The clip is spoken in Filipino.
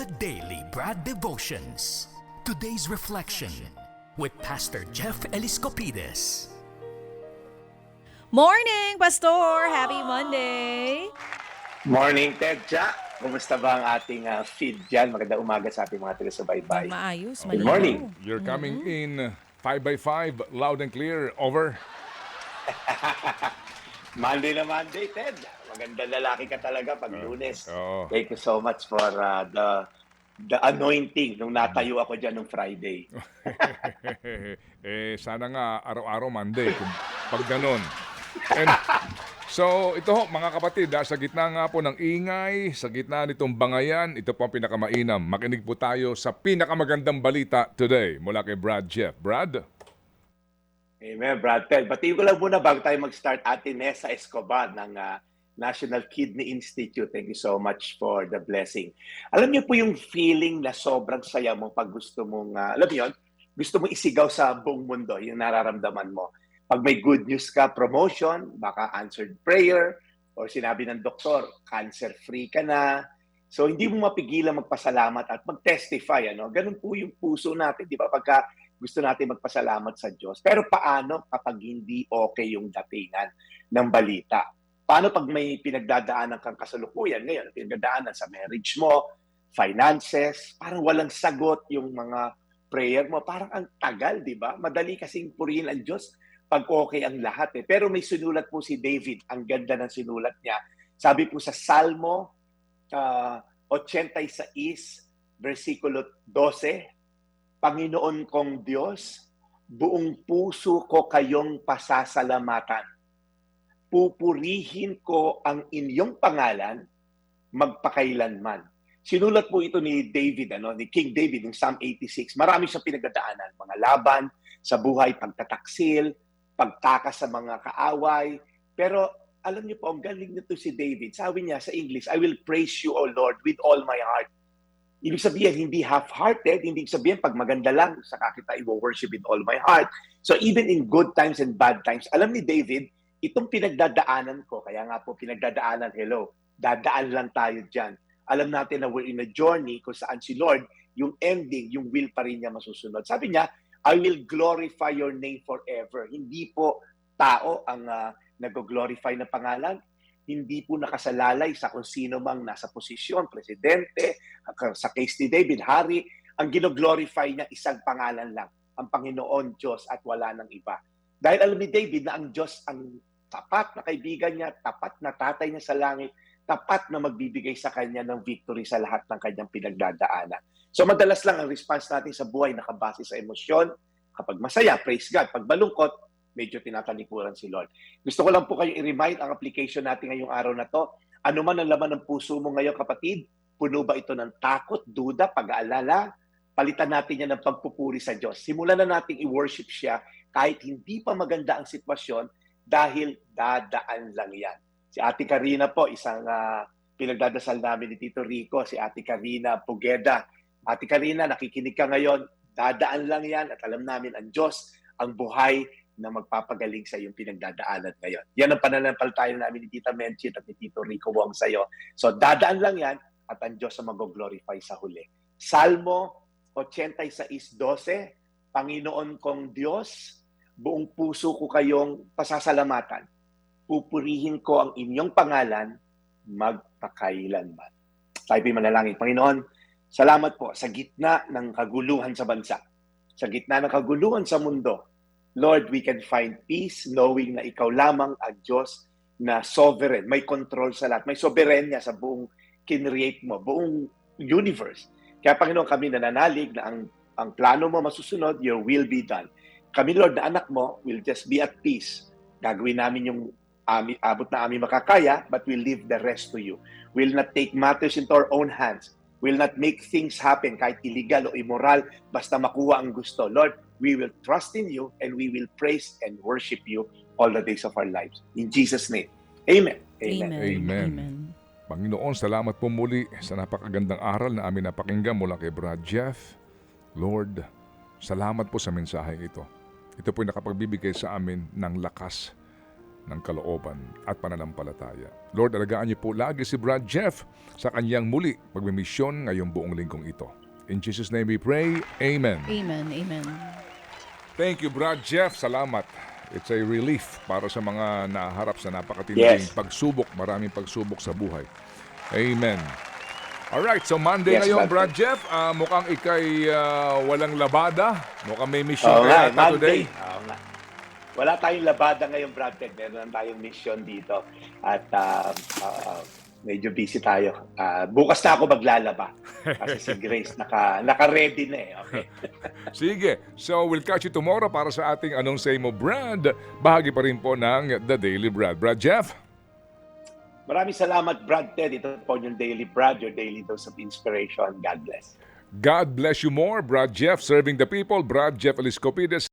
the Daily Brad Devotions. Today's reflection with Pastor Jeff Eliscopides. Morning, Pastor! Happy Monday! Morning, Ted Cha. Kumusta ba ang ating feed dyan? Magandang umaga sa ating mga taga-subaybay. Maayos, Good malinaw. morning. You're coming in 5x5, loud and clear. Over. Monday na Monday, Ted. Maganda lalaki ka talaga pag Lunes. Oo. Thank you so much for the anointing nung natayo ako dyan nung Friday. Sana nga araw-araw Monday pag ganun. And, so ito ho, mga kapatid, sa gitna nga po ng ingay, sa gitna nitong bangayan, ito po ang pinakamainam. Makinig po tayo sa pinakamagandang balita today mula kay Brad Jeff. Brad? Amen, Brad Ted. Batiin ko lang muna bago tayo mag-start Ate Nessa Escobar ng National Kidney Institute. Thank you so much for the blessing. Alam niyo po yung feeling na sobrang saya mo pag gusto mong, alam niyo yun, gusto mong isigaw sa buong mundo, yung nararamdaman mo. Pag may good news ka, promotion, baka answered prayer, or sinabi ng doktor, cancer-free ka na. So hindi mo mapigilan magpasalamat at mag-testify. Ano? Ganun po yung puso natin, di ba? Pagka gusto natin magpasalamat sa Diyos. Pero paano kapag hindi okay yung datingan ng balita? Paano pag may pinagdadaanan kang kasalukuyan ngayon, pinagdadaanan sa marriage mo, finances, parang walang sagot yung mga prayer mo, parang ang tagal, di ba? Madali kasing purihin ang Diyos pag okay ang lahat. Pero may sinulat po si David, ang ganda ng sinulat niya. Sabi po sa Salmo 86, versikulo 12, Panginoon kong Diyos, buong puso ko kayong pasasalamatan. Pupurihin ko ang inyong pangalan magpakailanman. Sinulat po ito ni David, ni King David, ng Psalm 86. Marami siyang pinagdadaanan, mga laban sa buhay, pagtataksil, pagtakas sa mga kaaway. Pero alam niyo po, ang galing nito si David. Sabi niya sa English, I will praise you, O Lord, with all my heart. Ibig sabihin, hindi half-hearted, hindi sabihin pag maganda lang, saka kita i-worship with all my heart. So even in good times and bad times, alam ni David, itong pinagdadaanan ko, kaya nga po pinagdadaanan, hello, dadaan lang tayo dyan. Alam natin na we're in a journey kung saan si Lord, yung ending, yung will pa rin niya masusunod. Sabi niya, I will glorify your name forever. Hindi po tao ang nag-glorify na pangalan. Hindi po nakasalalay sa kung sino mang nasa posisyon, presidente, sa case ni David, hari. Ang gino-glorify niya isang pangalan lang, ang Panginoon Diyos at wala nang iba. Dahil alam ni David na ang Diyos ang tapat na kaibigan niya, tapat na tatay niya sa langit, tapat na magbibigay sa kanya ng victory sa lahat ng kanyang pinagdadaanan. So madalas lang ang response natin sa buhay nakabase sa emosyon. Kapag masaya, praise God. Pag malungkot, medyo tinatalikuran si Lord. Gusto ko lang po kayo i-remind ang application natin ngayong araw na to. Ano man ang laman ng puso mo ngayon, kapatid, puno ba ito ng takot, duda, pag-aalala? Palitan natin yan ng pagpupuri sa Diyos. Simulan na natin i-worship siya kahit hindi pa maganda ang sitwasyon dahil dadaan lang yan. Si Ate Karina po, isang pinagdadasal namin ni Tito Rico, si Ate Karina Pugeda. Ate Karina, nakikinig ka ngayon, dadaan lang yan at alam namin ang Diyos, ang buhay na magpapagaling sa iyong pinagdadaanan ngayon. Yan ang pananampalataya namin ni Tita Menchit at ni Tito Rico Wong sa iyo. So dadaan lang yan at ang Diyos ang mag-glorify sa huli. Salmo 86:12, Panginoon kong Diyos, buong puso ko kayong pasasalamatan. Pupurihin ko ang inyong pangalan magpakailanman. Tayo po'y manalangin. Panginoon, salamat po sa gitna ng kaguluhan sa bansa, sa gitna ng kaguluhan sa mundo. Lord, we can find peace knowing na ikaw lamang ang Diyos na sovereign, may control sa lahat, may soberenya sa buong kinreate mo, buong universe. Kaya Panginoon, kami nananalig na ang plano mo masusunod, your will be done. Kami, Lord, na anak mo, will just be at peace. Gagawin namin yung abot na aming makakaya, but we'll leave the rest to you. We'll not take matters into our own hands. We'll not make things happen kahit illegal o immoral, basta makuha ang gusto. Lord, we will trust in you and we will praise and worship you all the days of our lives. In Jesus' name, amen. Amen. Amen. Amen. Panginoon, salamat po muli sa napakagandang aral na amin napakinggan mula kay Brad Jeff. Lord, salamat po sa mensaheng ito. Ito po'y nakapagbibigay sa amin ng lakas ng kalooban at pananampalataya. Lord, alagaan niyo po lagi si Brad Jeff sa kanyang muli pagmimisyon ngayong buong linggong ito. In Jesus' name we pray. Amen. Amen. Amen. Thank you, Brad Jeff. Salamat. It's a relief para sa mga naharap sa napakatinding Yes. pagsubok, maraming pagsubok sa buhay. Amen. Alright, so Monday Yes, ngayon, Brad Brad Jeff. Mukhang ikay walang labada. Mukhang may mission Oo nga, kaya today. Monday. Oo nga. Wala tayong labada ngayon, Brad Ted. Meron lang tayong mission dito. At medyo busy tayo. Bukas na ako maglalaba. Kasi si Grace naka-ready na eh. Okay. Sige. So, we'll catch you tomorrow para sa ating Anong Say Mo, Brad. Bahagi pa rin po ng The Daily Brad. Brad Jeff? Maraming salamat, Brad Ted. Ito po yung Daily Brad, your daily dose of inspiration. God bless. God bless you more, Brad Jeff, serving the people. Brad Jeff Eliscopides.